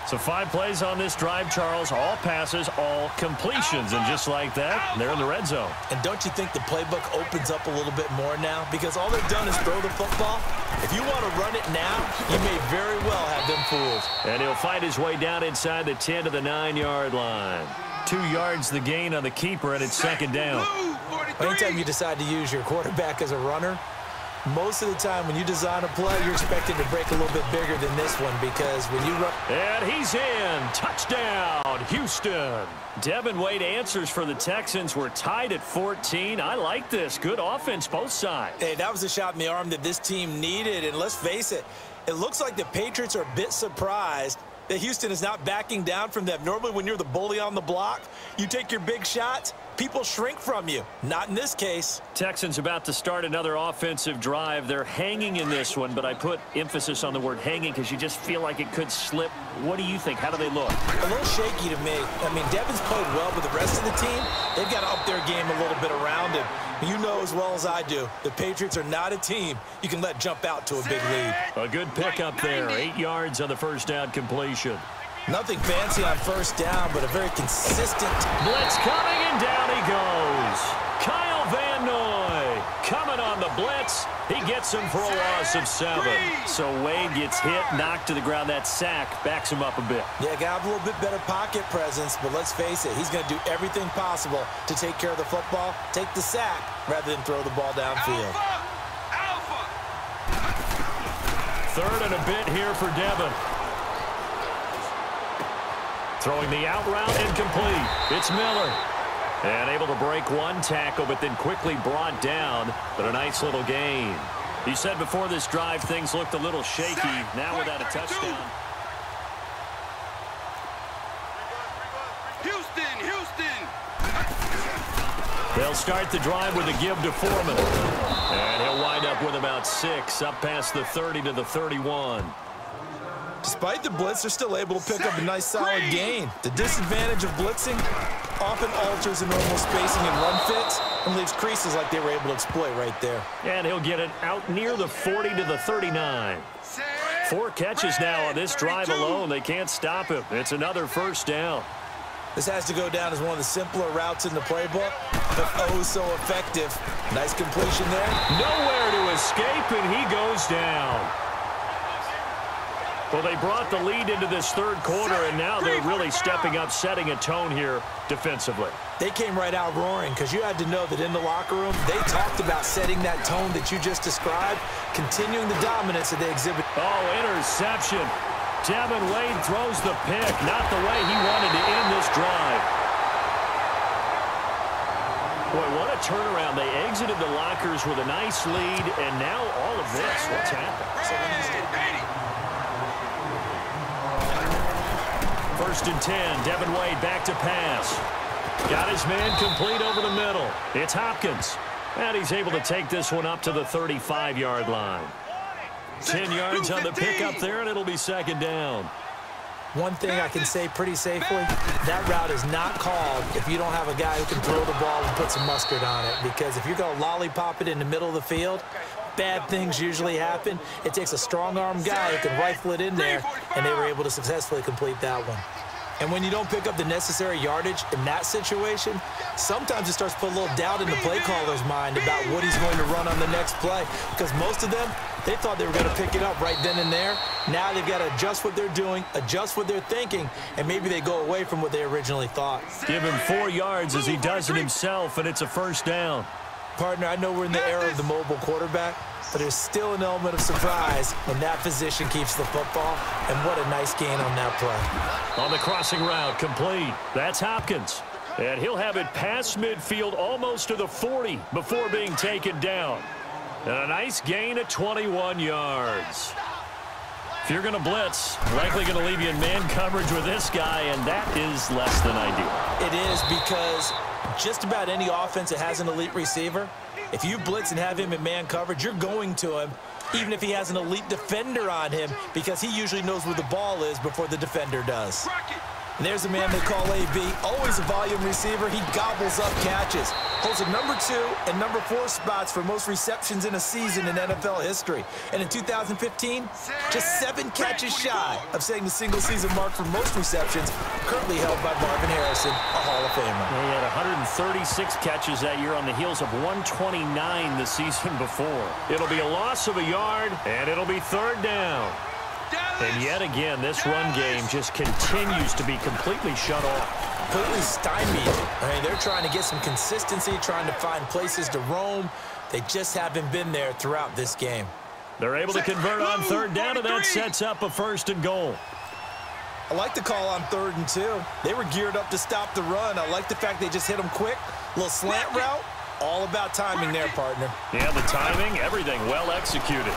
So 5 plays on this drive, Charles. All passes, all completions. And just like that, they're in the red zone. And don't you think the playbook opens up a little bit more now? Because all they've done is throw the football. If you want to run it now, you may very well have them fooled. And he'll find his way down inside the 10 to the 9-yard line. 2 yards the gain on the keeper, and it's second down. Anytime you decide to use your quarterback as a runner, most of the time when you design a play, you're expected to break a little bit bigger than this one because when you run... And he's in. Touchdown, Houston. Devin Wade answers for the Texans. We're tied at 14. I like this. Good offense, both sides. Hey, that was a shot in the arm that this team needed. And let's face it, it looks like the Patriots are a bit surprised that Houston is not backing down from them. Normally when you're the bully on the block, you take your big shots, people shrink from you. Not in this case. Texans about to start another offensive drive. They're hanging in this one, but I put emphasis on the word hanging because you just feel like it could slip. What do you think? How do they look? A little shaky to me. I mean, Devin's played well with the rest of the team. They've got to up their game a little bit around him. You know as well as I do, the Patriots are not a team you can let jump out to a big lead. A good pickup there. 8 yards on the first down completion. Nothing fancy on first down, but a very consistent. Blitz coming, and down he goes. Kyle Van Noy coming on the blitz. He gets him for a loss of 7. So Wade gets hit, knocked to the ground. That sack backs him up a bit. Yeah, got a little bit better pocket presence, but let's face it, he's going to do everything possible to take care of the football, take the sack, rather than throw the ball downfield. Third and a bit here for Devin. Throwing the out route incomplete. It's Miller. And able to break one tackle, but then quickly brought down. But a nice little gain. He said before this drive things looked a little shaky. Now without a touchdown. They'll start the drive with a give to Foreman. And he'll wind up with about 6, up past the 30 to the 31. Despite the blitz, they're still able to pick up a nice solid gain. The disadvantage of blitzing often alters the normal spacing and run fits and leaves creases like they were able to exploit right there. And he'll get it out near the 40 to the 39. 4 catches now on this drive alone. They can't stop him. It's another first down. This has to go down as one of the simpler routes in the playbook, but oh so effective. Nice completion there. Nowhere to escape, and he goes down. Well, they brought the lead into this third quarter, and now they're really stepping up, setting a tone here defensively. They came right out roaring because you had to know that in the locker room, they talked about setting that tone that you just described, continuing the dominance that they exhibit. Oh, interception. Devin Wade throws the pick, not the way he wanted to end this drive. Boy, what a turnaround. They exited the lockers with a nice lead, and now all of this. What's happened? First and 10, Devin Wade back to pass. Got his man complete over the middle. It's Hopkins. And he's able to take this one up to the 35-yard line. 10 yards on the pickup there, and it'll be second down. One thing I can say pretty safely, that route is not called if you don't have a guy who can throw the ball and put some mustard on it. Because if you're going to lollipop it in the middle of the field, bad things usually happen. It takes a strong-arm guy who can rifle it in there, and they were able to successfully complete that one. And when you don't pick up the necessary yardage in that situation, sometimes it starts to put a little doubt in the play caller's mind about what he's going to run on the next play. Because most of them, they thought they were going to pick it up right then and there. Now they've got to adjust what they're doing, adjust what they're thinking, and maybe they go away from what they originally thought. Give him 4 yards as he does it himself, and it's a first down. Partner, I know we're in the era of the mobile quarterback, but there's still an element of surprise when that position keeps the football, and what a nice gain on that play. On the crossing route, complete. That's Hopkins. And he'll have it past midfield almost to the 40 before being taken down. And a nice gain of 21 yards. If you're going to blitz, likely going to leave you in man coverage with this guy, and that is less than ideal. It is, because just about any offense that has an elite receiver, if you blitz and have him in man coverage, you're going to him, even if he has an elite defender on him, because he usually knows where the ball is before the defender does. And there's a man they call AB, always a volume receiver. He gobbles up catches. Holds the number 2 and number 4 spots for most receptions in a season in NFL history. And in 2015, just 7 catches shy of setting the single-season mark for most receptions, currently held by Marvin Harrison, a Hall of Famer. He had 136 catches that year on the heels of 129 the season before. It'll be a loss of a yard, and it'll be third down. And yet again, this run game just continues to be completely shut off. Completely stymied. I mean, they're trying to get some consistency, trying to find places to roam. They just haven't been there throughout this game. They're able to convert on third down, and that sets up a first and goal. I like the call on 3rd and 2. They were geared up to stop the run. I like the fact they just hit them quick. A little slant route. All about timing there, partner. Yeah, the timing, everything well executed.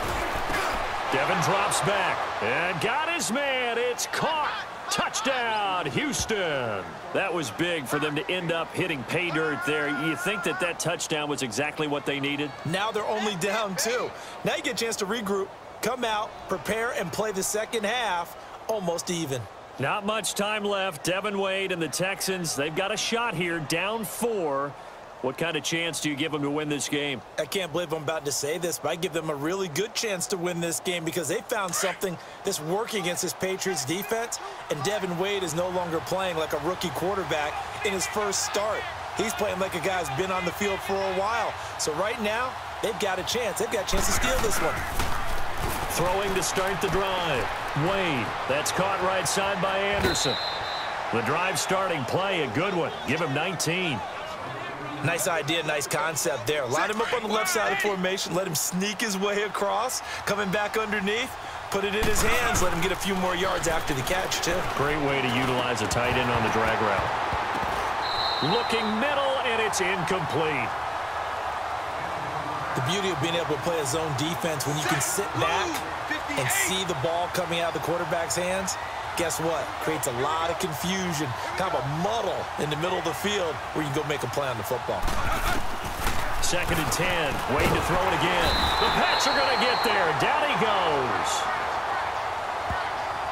Devin drops back and got his man. It's caught. Touchdown, Houston. That was big for them to end up hitting pay dirt there. You think that that touchdown was exactly what they needed? Now they're only down 2. Now you get a chance to regroup, come out, prepare, and play the second half almost even. Not much time left. Devin Wade and the Texans, they've got a shot here, down 4. What kind of chance do you give them to win this game? I can't believe I'm about to say this, but I give them a really good chance to win this game because they found something that's working against this Patriots defense, and Devin Wade is no longer playing like a rookie quarterback in his first start. He's playing like a guy who's been on the field for a while. So right now, they've got a chance. They've got a chance to steal this one. Throwing to start the drive. Wade, that's caught right side by Anderson. The drive starting play, a good one. Give him 19. Nice idea, nice concept there. Line him up on the left side of the formation, let him sneak his way across, coming back underneath. put it in his hands, let him get a few more yards after the catch, too. Great way to utilize a tight end on the drag route. Looking middle, and it's incomplete. The beauty of being able to play a zone defense when you can sit back and see the ball coming out of the quarterback's hands, guess what? Creates a lot of confusion, kind of a muddle in the middle of the field where you can go make a play on the football. 2nd and 10. Wade to throw it again. The Pats are going to get there. Down he goes.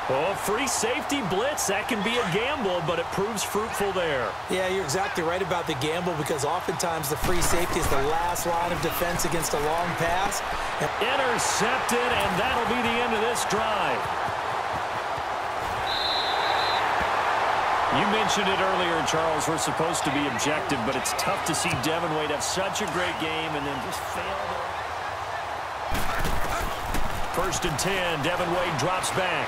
Oh, free safety blitz. That can be a gamble, but it proves fruitful there. Yeah, you're exactly right about the gamble because oftentimes the free safety is the last line of defense against a long pass. Intercepted, and that'll be the end of this drive. You mentioned it earlier, Charles. We're supposed to be objective, but it's tough to see Devin Wade have such a great game and then just fail. 1st and 10. Devin Wade drops back.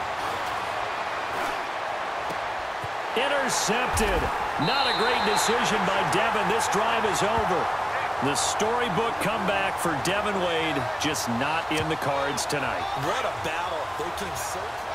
Intercepted. Not a great decision by Devin. This drive is over. The storybook comeback for Devin Wade, just not in the cards tonight. What a battle. They came so close.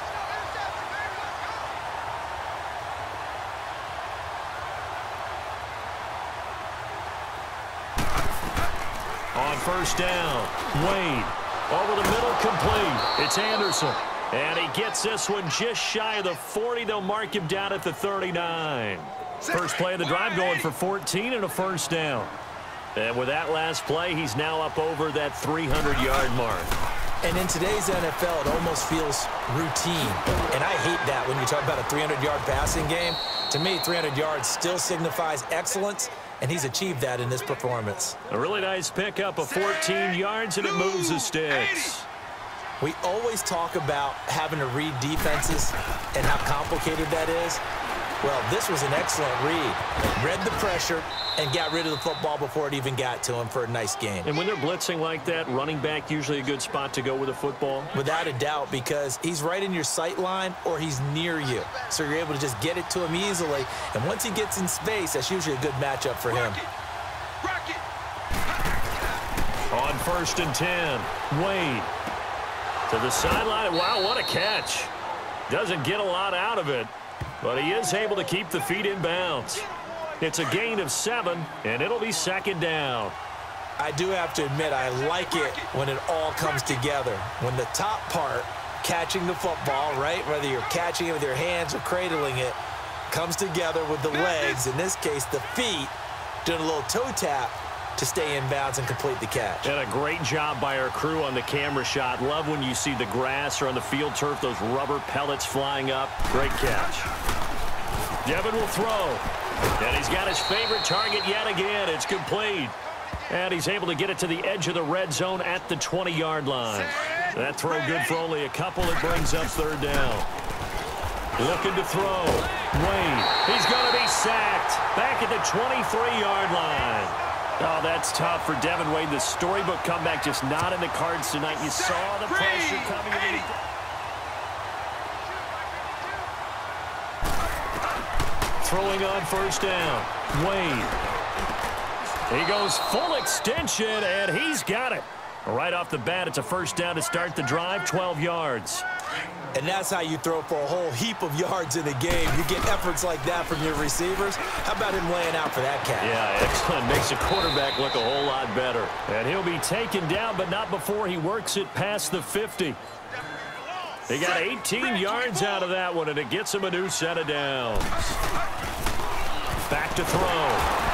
On 1st down, Wade over the middle, complete. It's Anderson. And he gets this one just shy of the 40. They'll mark him down at the 39. First play of the drive going for 14 and a 1st down. And with that last play, he's now up over that 300-yard mark. And in today's NFL, it almost feels routine. And I hate that when you talk about a 300-yard passing game. To me, 300 yards still signifies excellence, and he's achieved that in this performance. A really nice pickup of 14 yards, and it moves the sticks. We always talk about having to read defenses and how complicated that is. Well, this was an excellent read. Read the pressure and got rid of the football before it even got to him for a nice game. And when they're blitzing like that, running back usually a good spot to go with a football? Without a doubt, because he's right in your sight line or he's near you. So you're able to just get it to him easily. And once he gets in space, that's usually a good matchup for him. On 1st and 10, Wade to the sideline. Wow, what a catch. Doesn't get a lot out of it, but he is able to keep the feet in bounds. It's a gain of 7, and it'll be 2nd down. I do have to admit, I like it when it all comes together. When the top part, catching the football, right, whether you're catching it with your hands or cradling it, comes together with the legs, in this case the feet, doing a little toe tap to stay in bounds and complete the catch. And a great job by our crew on the camera shot. Love when you see the grass or on the field turf, those rubber pellets flying up. Great catch. Devin will throw. And he's got his favorite target yet again. It's complete. And he's able to get it to the edge of the red zone at the 20-yard line. That throw good for only a couple. It brings up 3rd down. Looking to throw. Wade. He's going to be sacked. Back at the 23-yard line. Oh, that's tough for Devin Wade. The storybook comeback just not in the cards tonight. You saw the pressure coming. Throwing on 1st down. Wade. He goes full extension, and he's got it. Right off the bat, it's a 1st down to start the drive, 12 yards. And that's how you throw for a whole heap of yards in a game. You get efforts like that from your receivers. How about him laying out for that catch? Yeah, excellent. Makes the quarterback look a whole lot better. And he'll be taken down, but not before he works it past the 50. He got 18 yards out of that one, and it gets him a new set of downs. Back to throw.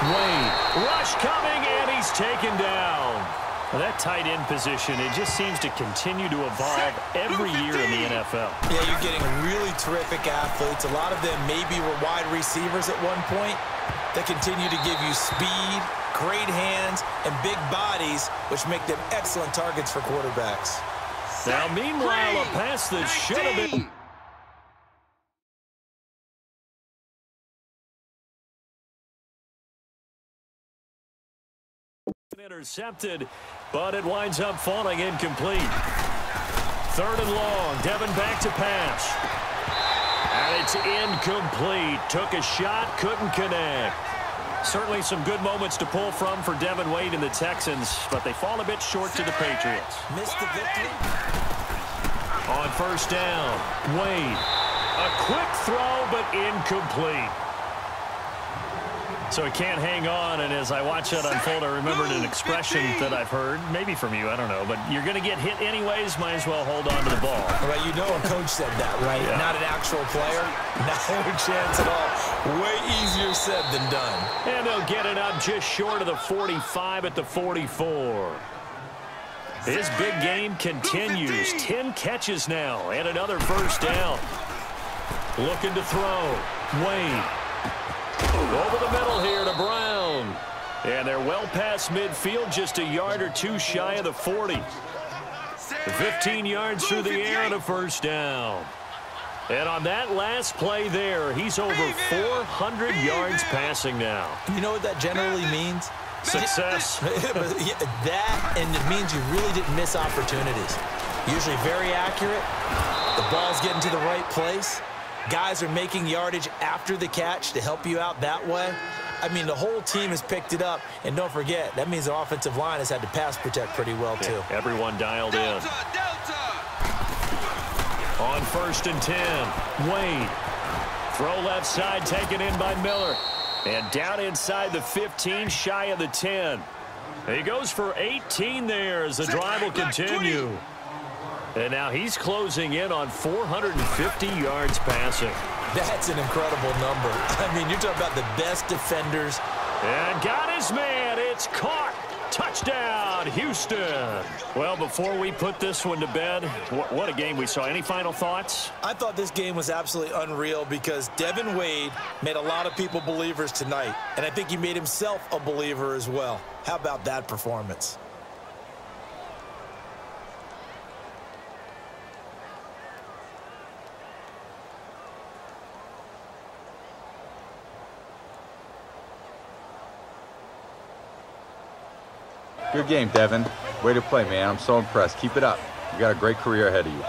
Wade. Rush coming, and he's taken down. Well, that tight end position, it just seems to continue to evolve every year in the NFL. Yeah, you're getting really terrific athletes. A lot of them maybe were wide receivers at one point. They continue to give you speed, great hands, and big bodies, which make them excellent targets for quarterbacks. Now, meanwhile, a pass that should have been... intercepted, but it winds up falling incomplete. 3rd and long. Devin back to pass. And it's incomplete. Took a shot, couldn't connect. Certainly some good moments to pull from for Devin Wade and the Texans, but they fall a bit short to the Patriots. Missed the victory. On first down, Wade. A quick throw, but incomplete. So he can't hang on, and as I watch that unfold, I remembered an expression that I've heard, maybe from you, I don't know, but you're going to get hit anyways, might as well hold on to the ball. Well, you know a coach said that, right? Yeah. Not an actual player. No chance at all. Way easier said than done. And they'll get it up just short of the 45 at the 44. His big game continues. 10 catches now and another first down. Looking to throw. Wade. Over the middle here to Brown. And they're well past midfield, just a yard or two shy of the 40. 15 yards through the air and a first down. And on that last play there, he's over 400 yards passing now. You know what that generally means? Success. That, and it means you really didn't miss opportunities. Usually very accurate. The ball's getting to the right place. Guys are making yardage after the catch to help you out that way. I mean, the whole team has picked it up. And don't forget, that means the offensive line has had to pass protect pretty well, too. Yeah, everyone dialed in. On first and 10, Wade. Throw left side, taken in by Miller. And down inside the 15, shy of the 10. He goes for 18 there as the drive will continue. And now he's closing in on 450 yards passing. That's an incredible number. I mean, you're talking about the best defenders. And got his man. It's caught. Touchdown, Houston. Well, before we put this one to bed, what a game we saw. Any final thoughts? I thought this game was absolutely unreal because Devin Wade made a lot of people believers tonight. And I think he made himself a believer as well. How about that performance? Good game, Devin. Way to play, man. I'm so impressed. Keep it up. You got a great career ahead of you.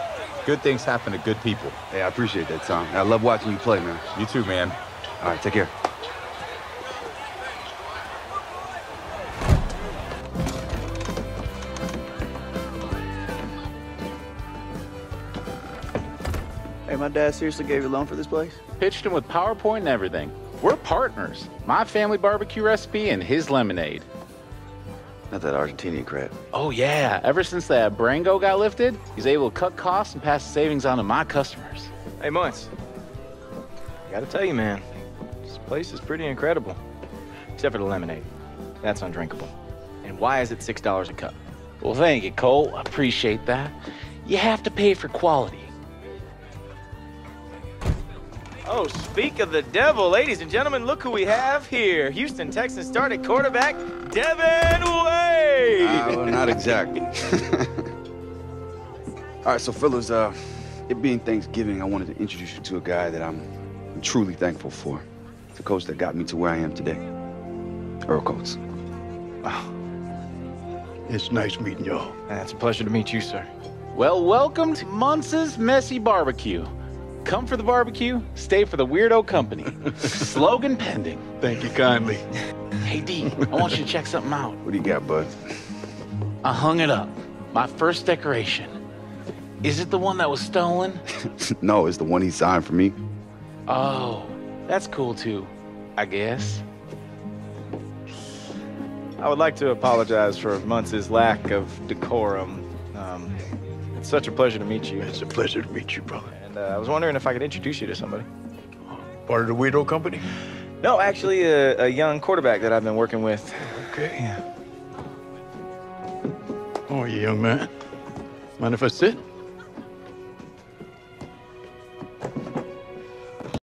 Good things happen to good people. Hey, I appreciate that, Tom. I love watching you play, man. You too, man. All right, take care. Hey, my dad seriously gave you a loan for this place? Pitched him with PowerPoint and everything. We're partners. My family barbecue recipe and his lemonade. Not that Argentinian crap. Oh, yeah. Ever since that Brango got lifted, he's able to cut costs and pass the savings on to my customers. Hey, Muntz. Gotta tell you, man, this place is pretty incredible. Except for the lemonade. That's undrinkable. And why is it $6 a cup? Well, thank you, Cole. I appreciate that. You have to pay for quality. Oh, speak of the devil, ladies and gentlemen, look who we have here. Houston Texans starting quarterback, Devin Wade. Well, not exactly. All right, so fellas, it being Thanksgiving, I wanted to introduce you to a guy that I'm truly thankful for. It's a coach that got me to where I am today. Earl Coates. Wow. It's nice meeting y'all. And it's a pleasure to meet you, sir. Well, welcome to Muntz's Messy Barbecue. Come for the barbecue, stay for the weirdo company. Slogan pending. Thank you kindly. Hey, D, I want you to check something out. What do you got, bud? I hung it up. My first decoration. Is it the one that was stolen? No, it's the one he signed for me. Oh, that's cool too, I guess. I would like to apologize for Muntz's lack of decorum. It's such a pleasure to meet you. It's a pleasure to meet you, brother. And I was wondering if I could introduce you to somebody. Part of the Weirdo Company? No, actually, a young quarterback that I've been working with. Okay. Yeah. How are you, young man? Mind if I sit?